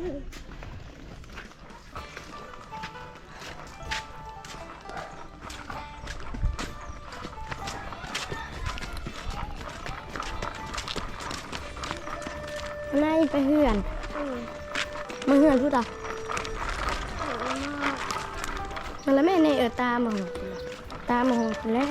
นายไปเฮือนมาเฮือนพูดอ่ะมันแล้วแม่ในตามาหงแล้ว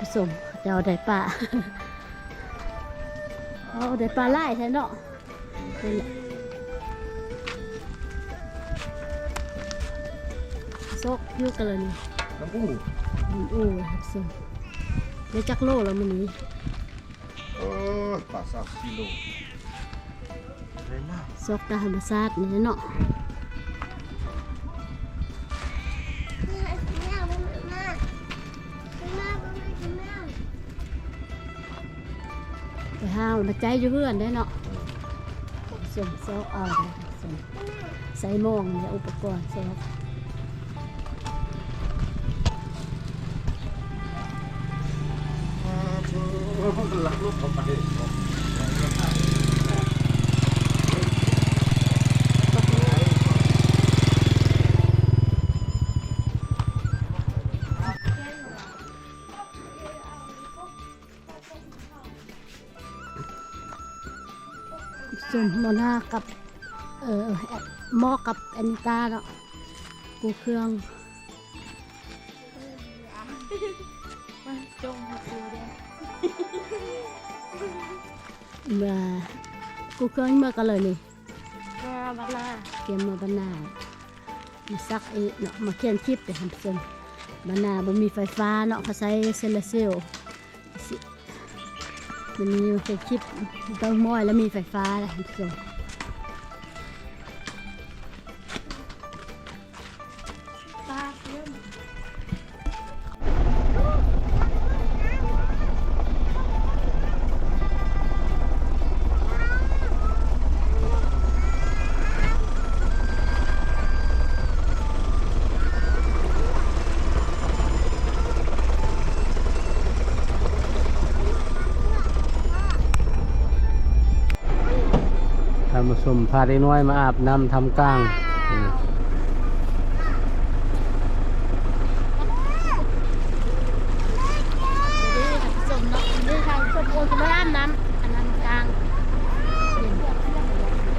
ผสมจะเอาได้ปลาเอาได้ปลาไล่ใช่เนาะนี่แหละซกยุ่กันเลยนี่น้ำปูผสมได้จักโลแล้วมันนี้ปลา3 กิโลได้มากซกตาธรรมชาตินี่เนาะห้าวมาใจอยู่เพื่อนได้เนาะส่งโซ่เอาส่งใส่มองเนี่ยอุปกรณ์โซ่หลักลูกเขาไปส่วนมอนากับหม้อกับแอนตาเนาะกูเครื่องเมื่อกูเครื่องเมื่อกันเลยนี่เตรียมมาบรรณามาซักเนาะมาเขียนคลิปเดี๋ยวทำส่งบรรณาบ่มีไฟฟ้าเนาะเขาใช้เซลล์เซลล์มันมีไฟคลิปต้องม้อยแล้วมีไฟฟ้าแหละทำส่งมาชมพาได้น้อยมาอาบน้ำทำกลางส่งเนาะนี่ทางส่งโอนมาอาบน้ำอันนั้นกลางเย็น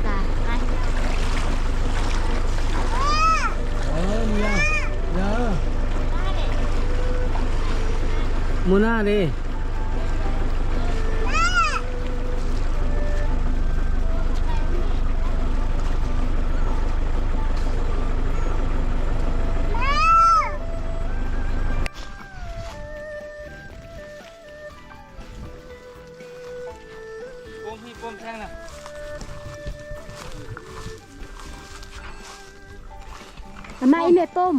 ตาไปเนี่ยมูน่าดิมาอีเมป้ม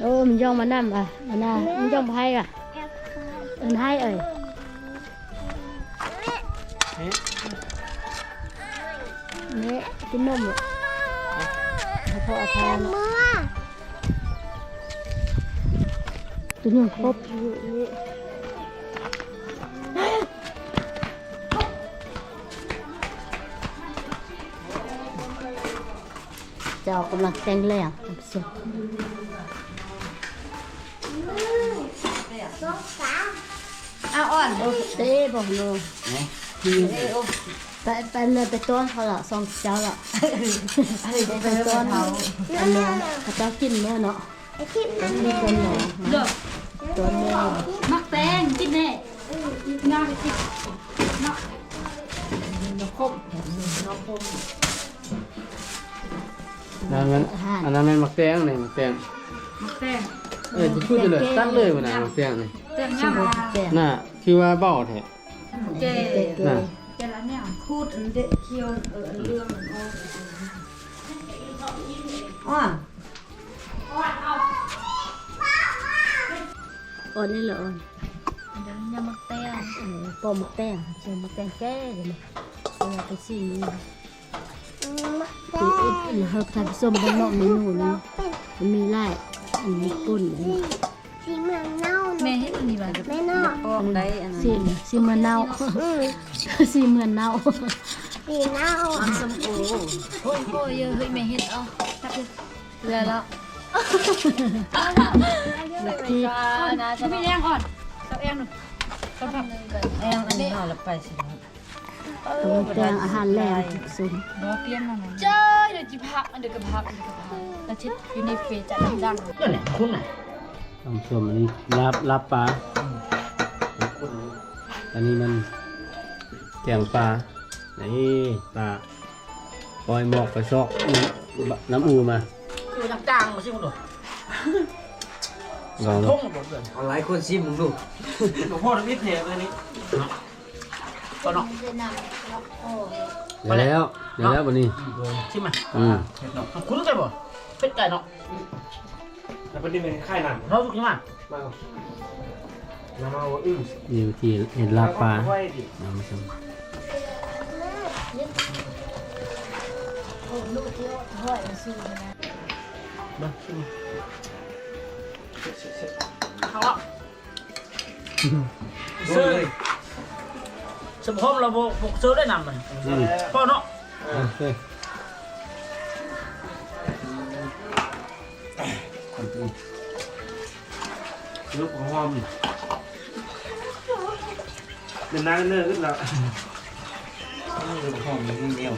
โอ้มันย่องมานั่มอ่ะมันน่ะมันย่องไปอ่ะให้เอ่ยเนี่ยกินนมอ่ะพออาทานตัวนี้ครบอยู่นี่เจ้ากำลังแต่งแรงสุดเอาอ่อนเต้บอกโลไปเลยไปต้นเขาละซองเจ้าละไปต้นเขาอันนี้เขาเจ้ากินเนื้อเนาะมีต้นหนอต้นเนื้อมักแตงกินแน่งาไปกินเนาะนกคม นั่นมันอันนั้นมันมักแตงนี่มักแตง มักแตง จะพูดไปเลยตัดเลยมันนะมักแตงนี่ แตง ชิ ย่าม ง แจ่ม น่ะคือว่าเบ้าแท้ เจ เก๋ น่ะ เจละเนี่ยพูดอันเด็กเคียวอันเรื่องมันอ้อ อ่อนนี่เหรออ่อน เดี๋ยวนี้มักแตง ปอมแป้งใส่มะแป้งแก้เลยนะเอาไปซีคือเขาทำส้มบนนอกเมนูนี้มันมีไล่อันนี้ปุ่นอันนี้ สีเมืองเน่า แม่เฮ็ดอันนี้บ่ แม่นอก ปอกได้อันนั้น ซีเมือนเน่าซีเมือนเน่า สีเน่า ส้มโอโอ้ยโอ้ยเยอะเฮ้ยแม่เฮ็ดเอาตักเลยเหลือแล้ว แบบที่ นะจะไม่แย่งอ่อนตักแย่งหนูตักผักแย่งอันนี้เอาละไปสิ ตัวแป้งอาหารแรงสุด บ่เปลี่ยนมาเจ้าเดี๋ยวจิพักอันเดี๋ยวก็พักอันเดี๋ยวก็พักแล้วชิดอยู่ในเฟซจะดัง นั่นแหละคุณน่ะ ทำส้มอันนี้ลาบปลาอันนี้มันแกงปลานี่ปลาปล่อยหมอกไปซอกน้ำอูมา คือทางกลางมาสิมึงดู ลอง ท่งหมดเลยเอาหลายคนซิมึงดูหลวงพ่อทำพิธีเลยนี่ก็เนาะ เดี๋ยวแล้ววันนี้ ชิมมา Ừ. คุณรู้ใจบ่เป็ดไก่เนาะ แล้วเป็นยังไงค่ายหนัง เราสุกยังไง มามาว่าอึ้ง นี่วิธีเห็นลาบปลา ไว้ดิ เอามาชม มาชิมเอาละเสื้อสมพมเราบุกเสื้อได้นำมันพ่อเนาะ โอเค ลูกของหอมเป็นนางเนื้อขึ้นแล้ว หอมเงี้ยว